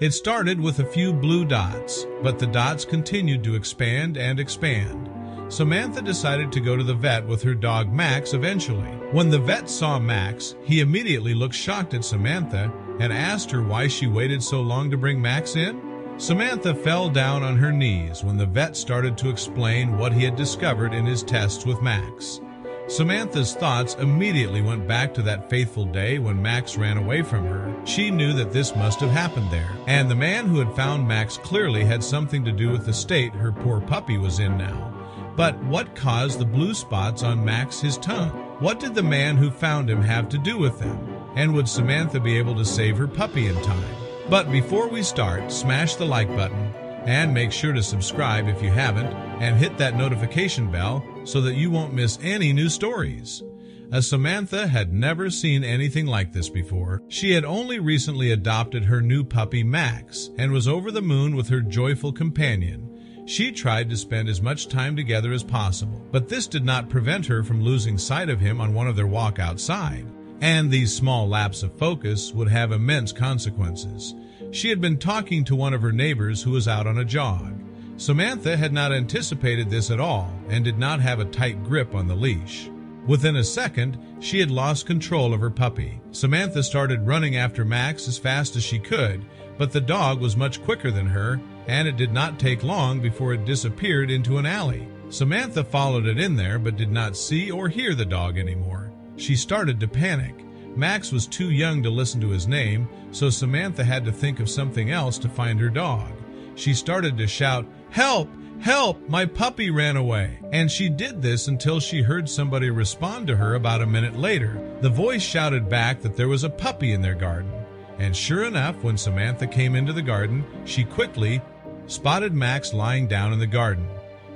It started with a few blue dots, but the dots continued to expand and expand. Samantha decided to go to the vet with her dog Max eventually. When the vet saw Max, he immediately looked shocked at Samantha and asked her why she waited so long to bring Max in. Samantha fell down on her knees when the vet started to explain what he had discovered in his tests with Max. Samantha's thoughts immediately went back to that fateful day when Max ran away from her. She knew that this must have happened there, and the man who had found Max clearly had something to do with the state her poor puppy was in now. But what caused the blue spots on Max, his tongue? What did the man who found him have to do with them? And would Samantha be able to save her puppy in time? But before we start, smash the like button and make sure to subscribe if you haven't, and hit that notification bell so that you won't miss any new stories. As Samantha had never seen anything like this before, she had only recently adopted her new puppy Max and was over the moon with her joyful companion. She tried to spend as much time together as possible, but this did not prevent her from losing sight of him on one of their walk outside. And these small lapses of focus would have immense consequences. She had been talking to one of her neighbors who was out on a jog. Samantha had not anticipated this at all and did not have a tight grip on the leash. Within a second, she had lost control of her puppy. Samantha started running after Max as fast as she could, but the dog was much quicker than her, and it did not take long before it disappeared into an alley. Samantha followed it in there but did not see or hear the dog anymore. She started to panic. Max was too young to listen to his name, so Samantha had to think of something else to find her dog. She started to shout, "Help! Help! My puppy ran away!" And she did this until she heard somebody respond to her about a minute later. The voice shouted back that there was a puppy in their garden. And sure enough, when Samantha came into the garden, she quickly spotted Max lying down in the garden.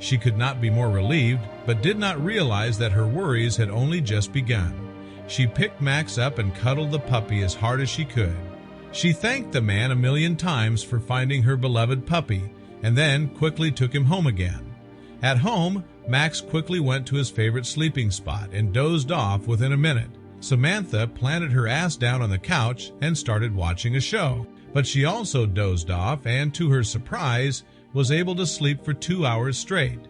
She could not be more relieved, but did not realize that her worries had only just begun. She picked Max up and cuddled the puppy as hard as she could. She thanked the man a million times for finding her beloved puppy, and then quickly took him home again. At home, Max quickly went to his favorite sleeping spot and dozed off within a minute. Samantha planted her ass down on the couch and started watching a show. But she also dozed off and, to her surprise, was able to sleep for 2 hours straight.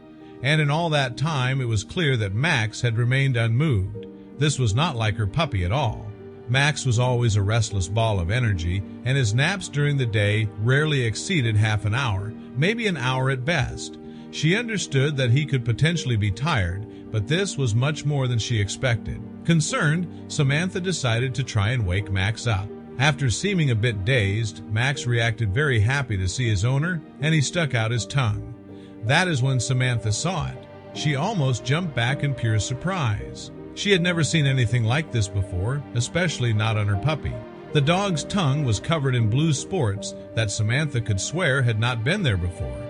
And in all that time, it was clear that Max had remained unmoved. This was not like her puppy at all. Max was always a restless ball of energy, and his naps during the day rarely exceeded half an hour, maybe an hour at best. She understood that he could potentially be tired, but this was much more than she expected. Concerned, Samantha decided to try and wake Max up. After seeming a bit dazed, Max reacted very happy to see his owner, and he stuck out his tongue. That is when Samantha saw it. She almost jumped back in pure surprise. She had never seen anything like this before, especially not on her puppy. The dog's tongue was covered in blue spots that Samantha could swear had not been there before.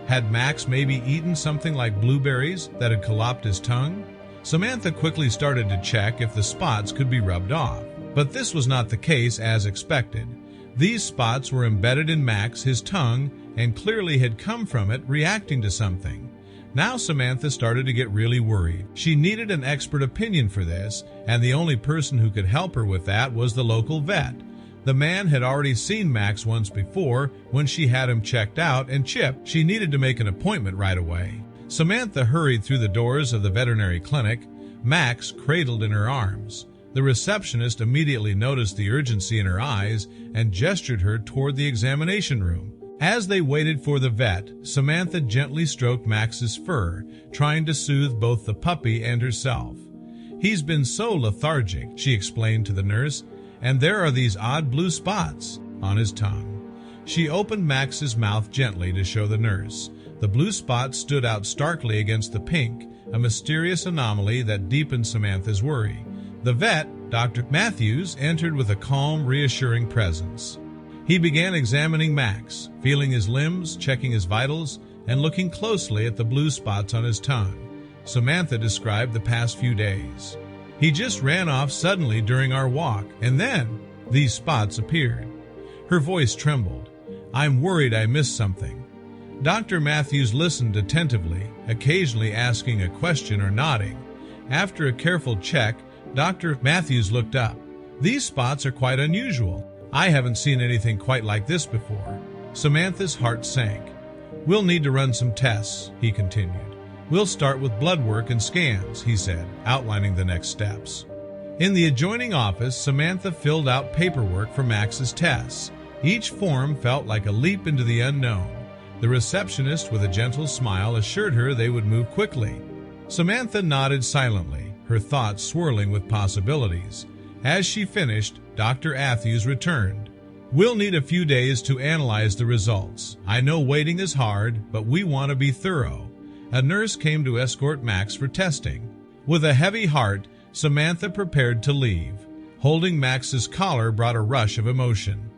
Had Max maybe eaten something like blueberries that had collapsed his tongue? Samantha quickly started to check if the spots could be rubbed off. But this was not the case as expected. These spots were embedded in Max, his tongue, and clearly had come from it reacting to something. Now Samantha started to get really worried. She needed an expert opinion for this, and the only person who could help her with that was the local vet. The man had already seen Max once before when she had him checked out and chipped. She needed to make an appointment right away. Samantha hurried through the doors of the veterinary clinic, Max cradled in her arms. The receptionist immediately noticed the urgency in her eyes and gestured her toward the examination room. As they waited for the vet, Samantha gently stroked Max's fur, trying to soothe both the puppy and herself. "He's been so lethargic," she explained to the nurse, "and there are these odd blue spots on his tongue." She opened Max's mouth gently to show the nurse. The blue spots stood out starkly against the pink, a mysterious anomaly that deepened Samantha's worry. The vet, Dr. Matthews, entered with a calm, reassuring presence. He began examining Max, feeling his limbs, checking his vitals, and looking closely at the blue spots on his tongue. Samantha described the past few days. "He just ran off suddenly during our walk, and then these spots appeared." Her voice trembled. "I'm worried I missed something." Dr. Matthews listened attentively, occasionally asking a question or nodding. After a careful check, Dr. Matthews looked up. "These spots are quite unusual. I haven't seen anything quite like this before. Samantha's heart sank. We'll need to run some tests, he continued. We'll start with blood work and scans, he said, outlining the next steps. In the adjoining office, Samantha filled out paperwork for Max's tests. Each form felt like a leap into the unknown. The receptionist, with a gentle smile, assured her they would move quickly. Samantha nodded silently, her thoughts swirling with possibilities. As she finished, Dr. Matthews returned. We'll need a few days to analyze the results. I know waiting is hard, but we want to be thorough. A nurse came to escort Max for testing. With a heavy heart, Samantha prepared to leave. Holding Max's collar brought a rush of emotion.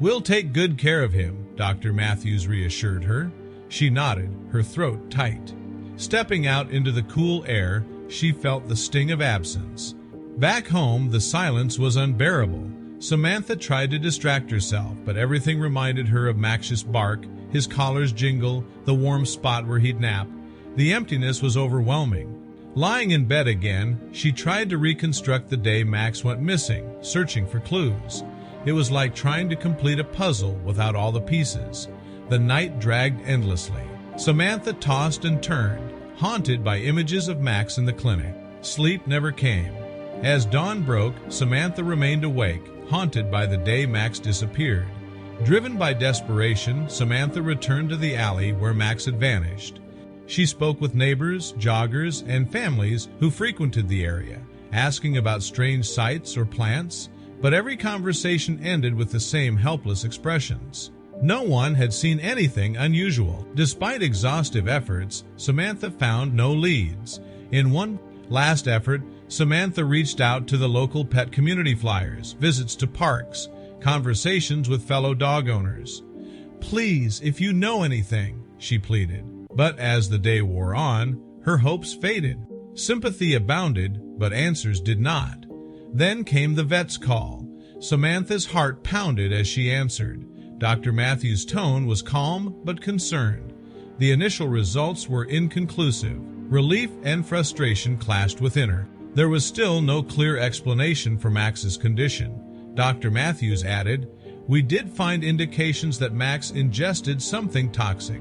We'll take good care of him, Dr. Matthews reassured her. She nodded, her throat tight. Stepping out into the cool air, she felt the sting of absence. Back home, the silence was unbearable. Samantha tried to distract herself, but everything reminded her of Max's bark, his collar's jingle, the warm spot where he'd nap. The emptiness was overwhelming. Lying in bed again, she tried to reconstruct the day Max went missing, searching for clues. It was like trying to complete a puzzle without all the pieces. The night dragged endlessly. Samantha tossed and turned, haunted by images of Max in the clinic. Sleep never came. As dawn broke, Samantha remained awake, haunted by the day Max disappeared. Driven by desperation, Samantha returned to the alley where Max had vanished. She spoke with neighbors, joggers, and families who frequented the area, asking about strange sights or plants, but every conversation ended with the same helpless expressions. No one had seen anything unusual. Despite exhaustive efforts, Samantha found no leads. In one last effort, Samantha reached out to the local pet community flyers, visits to parks, conversations with fellow dog owners. Please, if you know anything, she pleaded. But as the day wore on, her hopes faded. Sympathy abounded, but answers did not. Then came the vet's call. Samantha's heart pounded as she answered. Dr. Matthews' tone was calm but concerned. The initial results were inconclusive. Relief and frustration clashed within her. There was still no clear explanation for Max's condition. Dr. Matthews added, "We did find indications that Max ingested something toxic."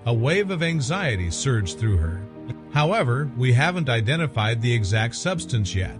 A wave of anxiety surged through her. However, we haven't identified the exact substance yet.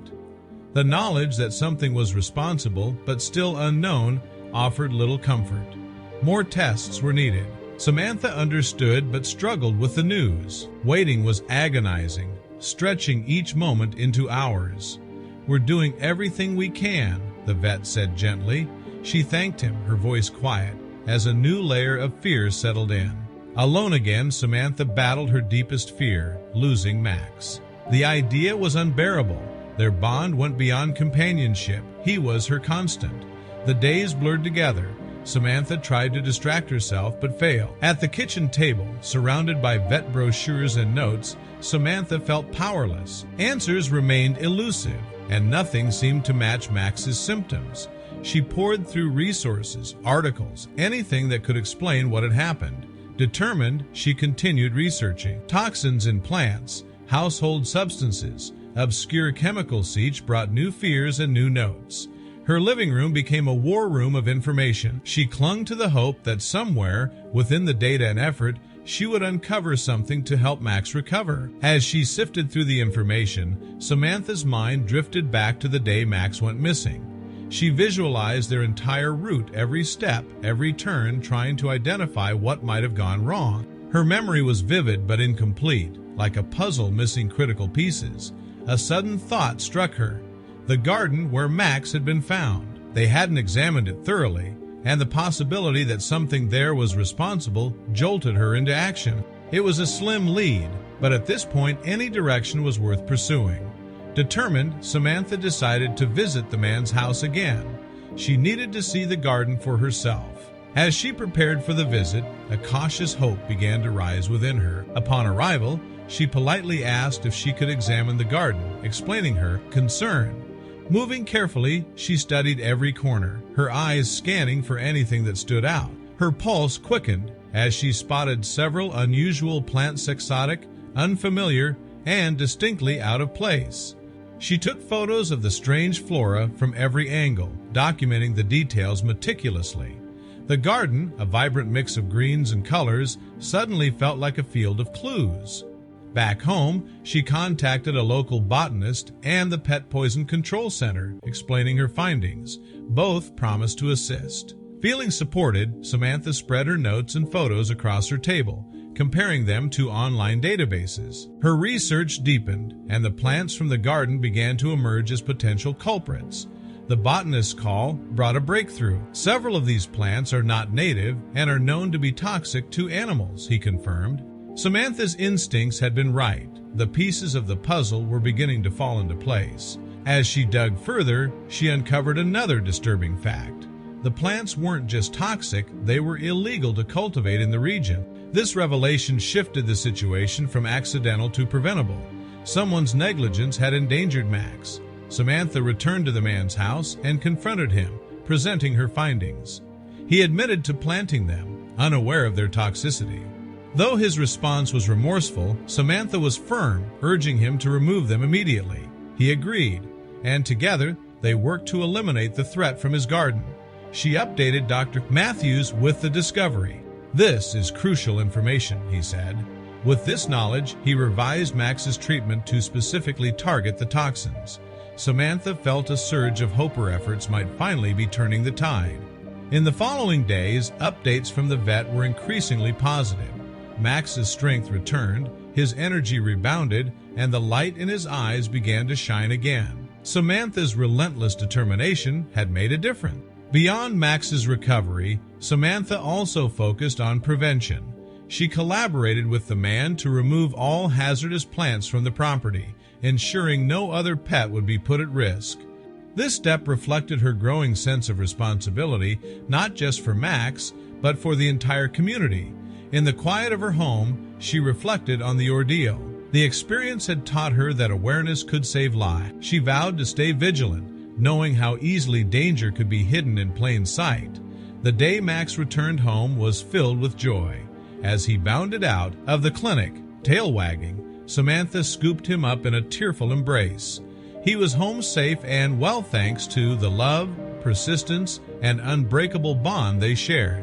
The knowledge that something was responsible, but still unknown, offered little comfort. More tests were needed. Samantha understood but struggled with the news. Waiting was agonizing, stretching each moment into hours. "We're doing everything we can," the vet said gently. She thanked him, her voice quiet, as a new layer of fear settled in. Alone again, Samantha battled her deepest fear, losing Max. The idea was unbearable. Their bond went beyond companionship. He was her constant. The days blurred together. Samantha tried to distract herself but failed. At the kitchen table, surrounded by vet brochures and notes, Samantha felt powerless. Answers remained elusive, and nothing seemed to match Max's symptoms. She pored through resources, articles, anything that could explain what had happened. Determined, she continued researching. Toxins in plants, household substances, obscure chemicals each brought new fears and new notes. Her living room became a war room of information. She clung to the hope that somewhere, within the data and effort, she would uncover something to help Max recover. As she sifted through the information, Samantha's mind drifted back to the day Max went missing. She visualized their entire route, every step, every turn, trying to identify what might have gone wrong. Her memory was vivid but incomplete, like a puzzle missing critical pieces. A sudden thought struck her. The garden where Max had been found. They hadn't examined it thoroughly, and the possibility that something there was responsible jolted her into action. It was a slim lead, but at this point any direction was worth pursuing. Determined, Samantha decided to visit the man's house again. She needed to see the garden for herself. As she prepared for the visit, a cautious hope began to rise within her. Upon arrival, she politely asked if she could examine the garden, explaining her concern. Moving carefully, she studied every corner, her eyes scanning for anything that stood out. Her pulse quickened as she spotted several unusual plants, exotic, unfamiliar, and distinctly out of place. She took photos of the strange flora from every angle, documenting the details meticulously. The garden, a vibrant mix of greens and colors, suddenly felt like a field of clues. Back home, she contacted a local botanist and the Pet Poison Control Center, explaining her findings. Both promised to assist. Feeling supported, Samantha spread her notes and photos across her table, comparing them to online databases. Her research deepened, and the plants from the garden began to emerge as potential culprits. The botanist's call brought a breakthrough. Several of these plants are not native and are known to be toxic to animals, he confirmed. Samantha's instincts had been right. The pieces of the puzzle were beginning to fall into place. As she dug further, she uncovered another disturbing fact. The plants weren't just toxic, they were illegal to cultivate in the region. This revelation shifted the situation from accidental to preventable. Someone's negligence had endangered Max. Samantha returned to the man's house and confronted him, presenting her findings. He admitted to planting them, unaware of their toxicity. Though his response was remorseful, Samantha was firm, urging him to remove them immediately. He agreed, and together they worked to eliminate the threat from his garden. She updated Dr. Matthews with the discovery. "This is crucial information," he said. With this knowledge, he revised Max's treatment to specifically target the toxins. Samantha felt a surge of hope her efforts might finally be turning the tide. In the following days, updates from the vet were increasingly positive. Max's strength returned, his energy rebounded, and the light in his eyes began to shine again. Samantha's relentless determination had made a difference. Beyond Max's recovery, Samantha also focused on prevention. She collaborated with the man to remove all hazardous plants from the property, ensuring no other pet would be put at risk. This step reflected her growing sense of responsibility, not just for Max, but for the entire community. In the quiet of her home, she reflected on the ordeal. The experience had taught her that awareness could save lives. She vowed to stay vigilant, knowing how easily danger could be hidden in plain sight. The day Max returned home was filled with joy. As he bounded out of the clinic, tail wagging, Samantha scooped him up in a tearful embrace. He was home safe and well thanks to the love, persistence, and unbreakable bond they shared.